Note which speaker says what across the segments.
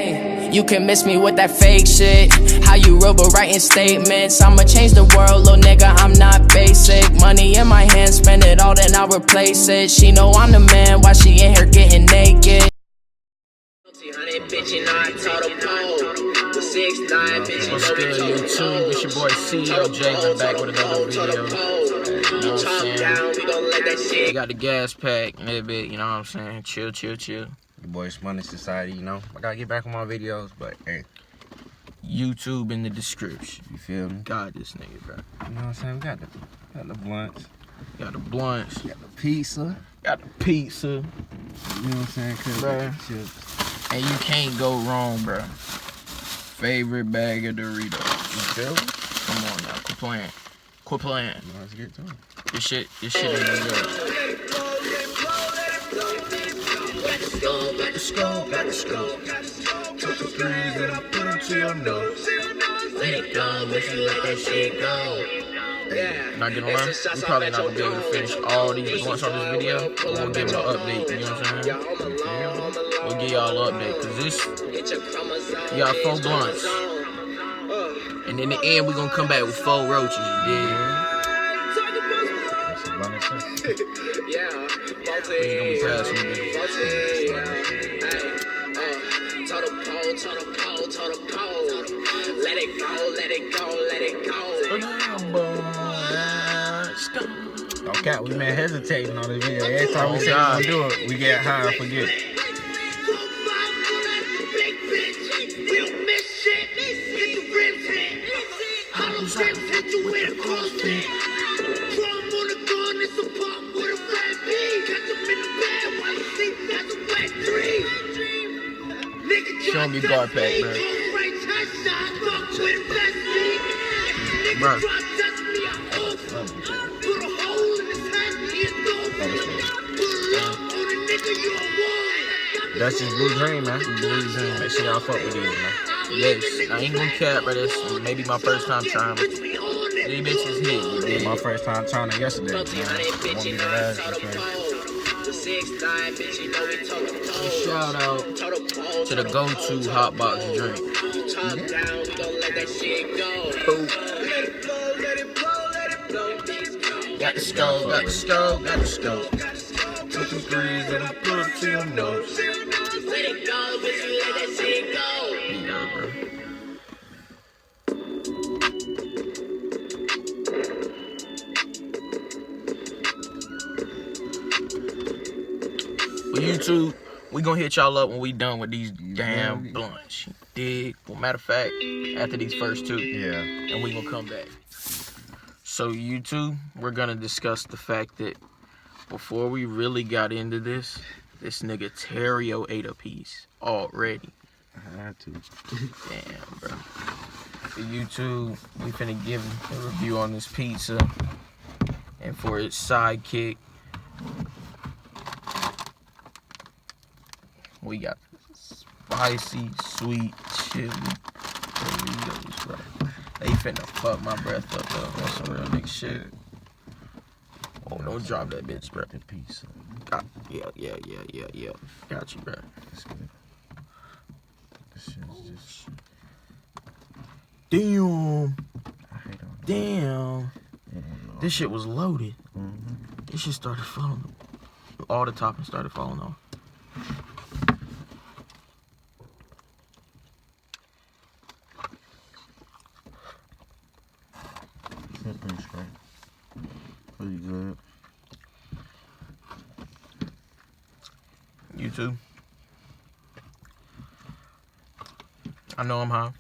Speaker 1: Hey, you can miss me with that fake shit. How you robo writing statements? I'ma change the world, little nigga, I'm not basic. Money in my hand, spend it all, then I'll replace it. She know I'm the man, why she in here getting naked?
Speaker 2: Bitch, you know I told her pole. 6'9", bitch,
Speaker 3: What's good, YouTube? It's your boy CEO Jake back with another video. You know what I'm saying? We got the gas pack a little bit, you know what I'm saying? Chill.
Speaker 4: Your boy's Money Society, you know. I gotta get back on my videos, but hey.
Speaker 3: YouTube in the description.
Speaker 4: You feel me?
Speaker 3: God, this nigga, bro.
Speaker 4: You know what I'm saying? We got the blunts.
Speaker 3: Got the blunts.
Speaker 4: Got the pizza.
Speaker 3: Got the pizza.
Speaker 4: You know what I'm saying?
Speaker 3: Bruh. And you can't go wrong, bro. Favorite bag of Doritos. You feel me? Come on now, quit playing.
Speaker 4: Let's get to it.
Speaker 3: This shit is good.
Speaker 2: Let's go. Took the threes and I put them to your nose. Let it go, let you let that shit go. Yeah.
Speaker 3: Not gonna lie, we probably not gonna be able to finish all these blunts on this video. But we'll give it an update, you know what I'm saying? We'll give y'all an update, cause this, we got 4 blunts. And in the end, we gonna come back with 4 roaches, you dig?
Speaker 2: Yeah.
Speaker 3: We gonna be passing this.
Speaker 2: Total pole. Let it go.
Speaker 4: No cap, we been hesitating on this video. Every time we say we gonna do it, we get high and forget.
Speaker 3: Show me guard pack, bro. Bro.
Speaker 4: That's just Blue Dream, man.
Speaker 3: Blue Dream.
Speaker 4: Make sure y'all fuck with these, man.
Speaker 3: Yes, I ain't gonna cap, but this maybe my first time trying. These bitches hit.
Speaker 4: Yeah. My first time trying it yesterday, man. Won't be the last.
Speaker 3: Shout out to the go-to Hotbox drink. Got the stove.
Speaker 4: Took the threes and I put them to your nose.
Speaker 2: Let it go, bitch, you let that shit go.
Speaker 3: Yeah, bro. Well, YouTube, we gonna hit y'all up when we done with these damn blunts. You dig? Well, matter of fact, after these first 2.
Speaker 4: Yeah.
Speaker 3: And we gonna come back. So, YouTube, we're gonna discuss the fact that before we really got into this nigga Terrio ate a piece already.
Speaker 4: I had to.
Speaker 3: Damn, bro. For YouTube, we finna give a review on this pizza. And for its sidekick, we got spicy, sweet chili Doritos, bro. They finna fuck my breath up, though. That's some real nigga shit. Oh, don't drop that bitch, bro.
Speaker 4: The pizza.
Speaker 3: Yeah. Got you, bro.
Speaker 4: That's good. This shit's just...
Speaker 3: Damn.
Speaker 4: I hate all that.
Speaker 3: Damn. This shit was loaded. This shit started falling. All the toppings started falling off.
Speaker 4: Pretty good.
Speaker 3: YouTube. I know I'm high.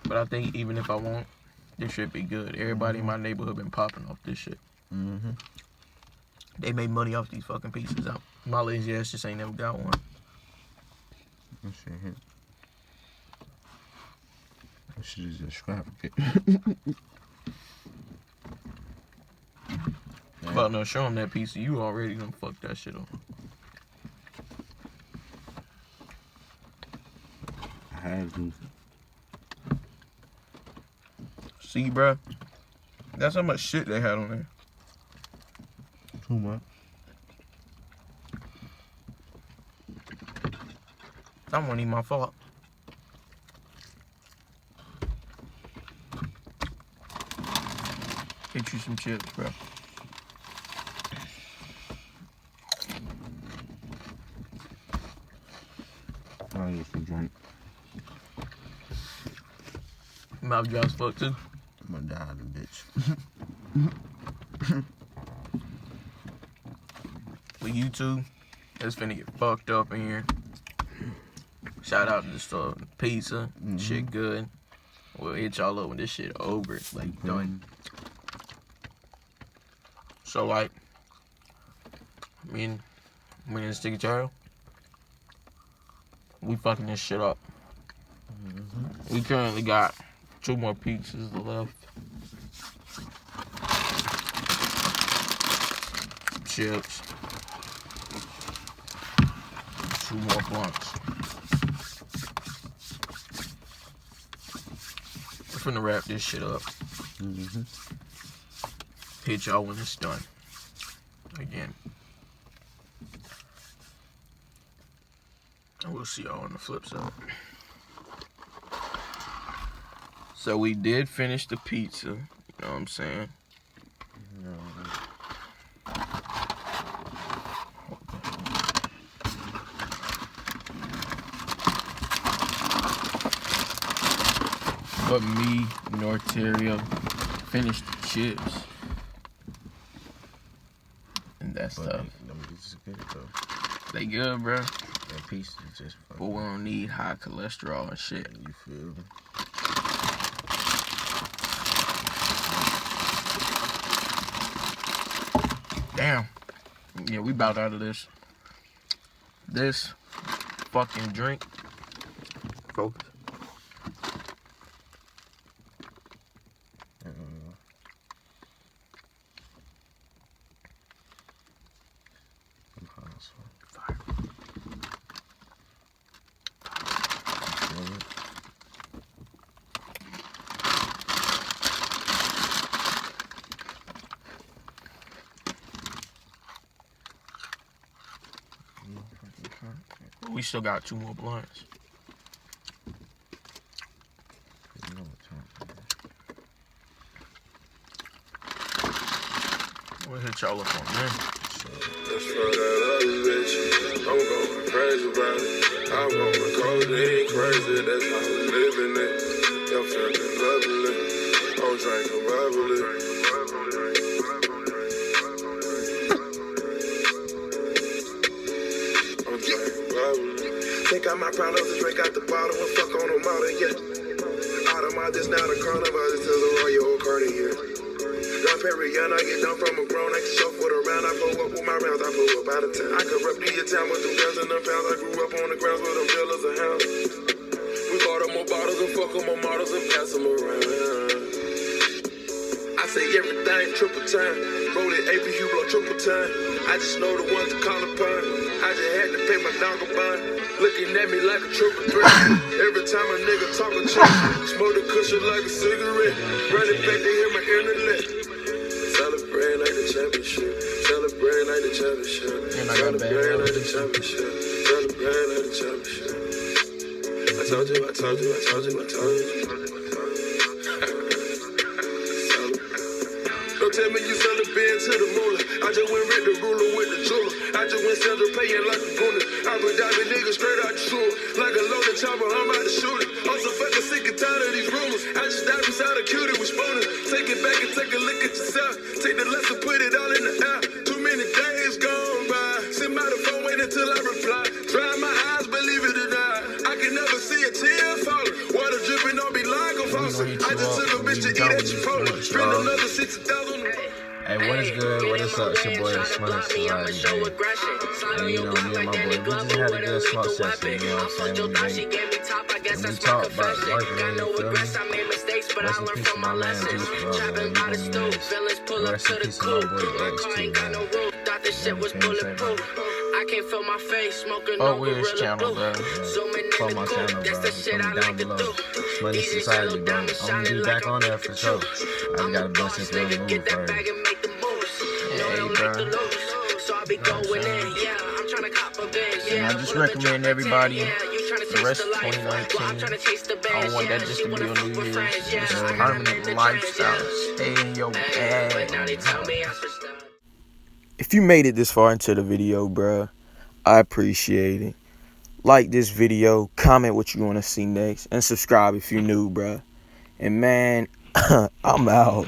Speaker 3: But I think even if I won't, this shit be good. Everybody in my neighborhood been popping off this shit. They made money off these fucking pieces out. My lazy ass just ain't never got one.
Speaker 4: That shit hit. That shit is extravagant.
Speaker 3: About no, show him that piece of you already done fucked that shit up.
Speaker 4: I had to.
Speaker 3: See, bruh? That's how much shit they had on there.
Speaker 4: Too much.
Speaker 3: That wasn't even my fault. Get you some chips, bro.
Speaker 4: I'll get some drink.
Speaker 3: Mouth dry as fuck too.
Speaker 4: I'm gonna die, the bitch.
Speaker 3: With YouTube, it's finna get fucked up in here. Shout out to the store. Pizza, shit good. We'll hit y'all up when this shit over. Like, done. So, like, me and Sticky Charles, we fucking this shit up. We currently got 2 more pizzas left. Chips. 2 more blunts. We're finna wrap this shit up. Hit y'all when it's done. Again. And we'll see y'all on the flip side. So we did finish the pizza. You know what I'm saying? But me, Norterio, finished the chips. And that's tough.
Speaker 4: Them bitches good though.
Speaker 3: They good, bro.
Speaker 4: That piece is just
Speaker 3: But
Speaker 4: fucking.
Speaker 3: we don't need high cholesterol and shit.
Speaker 4: You feel me?
Speaker 3: Damn. Yeah, we about out of this. This fucking drink. Focus.
Speaker 4: I'm high as fuck.
Speaker 3: We still got 2 more blunts.
Speaker 4: You know what time it is.
Speaker 3: We'll hit y'all up on there.
Speaker 2: Just for that other bitch, I'm going crazy about it. I'm going codeine crazy, that's how we living it. Your feeling lovely, I'm drinking bubbly. I'm drinking bubbly. Think I might proud of the drink out the bottle and fuck on them out of yet. Out of my this now the carnival, this is a Royal Cartier. Don Perignon, I get done from a grown, I can shuffle it around, I pull up with my rounds, I pull up out of town. I could rep to your town with 2,000 pounds, I grew up on the grounds with them killers and hounds. We bought them more bottles and fuck them more models and pass them around. I say everything triple time, roll it AP, you blow triple time. I just know the ones to call upon, I just had to pay my dog a bond. Looking at me like a triple threat. Every time a nigga talk a check, smoke the cushion like a cigarette. Running back to hear my internet. Celebrate like the championship. Celebrate like the championship. Celebrate like the championship. Celebrate like the championship. I told you. Don't tell me you sell the bin to the moolah. I just went rid the ruler with the jeweler. I just went sell the paying like a gooner. I put diving niggas straight out the sewer. Like a loaded chopper, I'm about to shoot it. I'm so fucking sick and tired of these rumors. I just dive inside a cutie with spooners. Take it back and take a look at yourself. Take the lesson, put it all in the air. Too many days gone by. Send by the phone, wait until I reply. Dry my eyes, believe it or not. I can never see a tear falling. Water dripping on me like a faucet. I just took a bitch to eat at Chipotle. Spend another 60,000.
Speaker 4: Hey, what is good? What is up? It's your boy, Slim Society, man. And you know, me and my boy, we just had a good smoke session, you know what I'm saying? And we talk about working, you feel me? Rest in peace to my land, juice, bro, man. You know what it is. Rest in peace to my boy, X, too, man.
Speaker 1: I can't feel my face, smoking
Speaker 3: Oh, where's channel, bro?
Speaker 4: Follow my channel, bro. Comment down below. Money Society, bro. I'm gonna be back on there for sure. I just gotta bust this little move first.
Speaker 3: Hey, bro. And I just recommend everybody the rest of 2019. I don't want that just to be on New Year's. This is a permanent lifestyle. Stay in your bag.
Speaker 5: If you made it this far into the video, bruh, I appreciate it. Like this video, comment what you want to see next, and subscribe if you're new, bruh. And man, I'm out.